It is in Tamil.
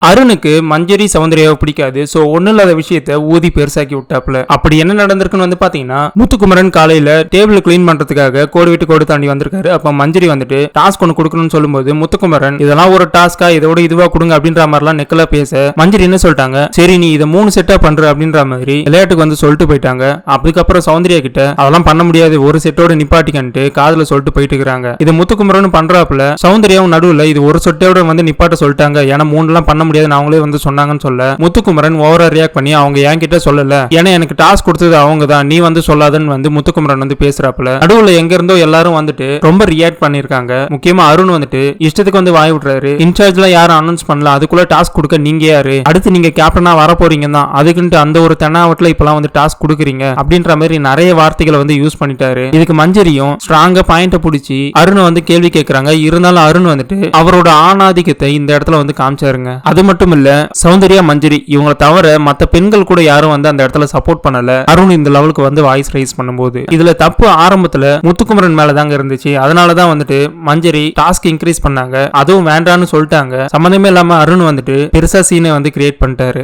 அருணுக்கு மஞ்சரி சௌந்தர்யாவை பிடிக்காது. சோ ஒண்ணு இல்லாத விஷயத்த ஊதி பெருசாக்கி விட்டாப்ல. அப்படி என்ன நடந்திருக்குன்னு வந்து பாத்தீங்கன்னா, முத்துக்குமரன் காலையில டேபிள் கிளீன் பண்றதுக்காக கோடு விட்டு கோடு தாண்டி வந்திருக்காரு. அப்ப மஞ்சரி வந்துட்டு டாஸ்க் ஒன்னு கொடுக்கணும்னு சொல்லும்போது முத்துக்குமரன் இதெல்லாம் ஒரு டாஸ்கா, இதோட இதுவா கொடுங்க அப்படின்ற மாதிரிலாம் நெக்கலா பேச மஞ்சரி என்ன சொல்லிட்டாங்க, சரி நீ இதை 3 செட்டா பண்ற அப்படின்ற மாதிரி விளையாட்டுக்கு வந்து சொல்லிட்டு போயிட்டாங்க. அதுக்கப்புறம் சௌந்தர்யா கிட்ட அதெல்லாம் பண்ண முடியாது, ஒரு செட்டோட நிப்பாட்டிக்கன்ட்டு காதுல சொல்லிட்டு போயிட்டு இருக்காங்க. இது முத்துக்குமரன் பண்றாப்புல சௌந்தர்யாவும் நடுவுல இது ஒரு செட்டோட வந்து நிப்பாட்ட சொல்லிட்டாங்க, ஏன்னா 3 எல்லாம் பண்ண முடியாது அவங்களே வந்து சொன்னாங்கன்னு சொல்ல முத்துக்குமரன் ஓவரா ரியாக்ட் பண்ணி அவங்க என்கிட்ட சொல்லல, ஏன்னா எனக்கு டாஸ்க் கொடுத்தது அவங்க தான், நீ வந்து சொல்லாதன்னு வந்து முத்துக்குமரன் வந்து பேசுறாப்புல. நடுவுல எங்க இருந்தோ எல்லாரும் வந்துட்டு ரொம்ப ரியாக்ட் பண்ணிருக்காங்க. முக்கியமா அருண் வந்துட்டு இஷ்டத்துக்கு வந்து வாய் விடுறாரு. இன்சார்ஜ்ல யாரும் அனௌன்ஸ் பண்ணல, அதுக்குள்ள டாஸ்க் கொடுக்க நீங்க யாரு, அடுத்து நீங்க கேப்டனா வர போறீங்க தான், அதுக்குன்ட்டு அந்த ஒரு தென்னாவட்ல இப்பெல்லாம் வந்து டாஸ்க் கொடுக்குறீங்க அப்படின்ற மாதிரி நிறைய வார்த்தைகளை வந்து யூஸ் பண்ணிட்டாரு. இதுக்கு மஞ்சரியும் ஸ்ட்ராங்கா பாயிண்ட பிடிச்சி அருண் வந்து கேள்வி கேட்கறாங்க. இருந்தாலும் அருண் வந்துட்டு அவரோட ஆணாதிக்கத்தை இந்த இடத்துல வந்து காமிச்சாருங்க. அது மட்டும் இல்ல, சௌந்தர்யா மஞ்சரி இவங்களை தவிர மத்த பெண்கள் கூட யாரும் வந்து அந்த இடத்துல சப்போர்ட் பண்ணல அருண் இந்த லெவலுக்கு வந்து வாய்ஸ் ரைஸ் பண்ணும்போது. இதுல தப்பு ஆரம்பத்துல முத்துக்குமரன் மேல தாங்க இருந்துச்சு. அதனாலதான் வந்துட்டு மஞ்சரி டாஸ்க் இன்க்ரீஸ் பண்ணாங்க, அதுவும் வேண்டான்னு சொல்லிட்டாங்க. சம்பந்தமே இல்லாம அருண் வந்துட்டு பெருசா சீனை வந்து கிரியேட் பண்ணிட்டாரு.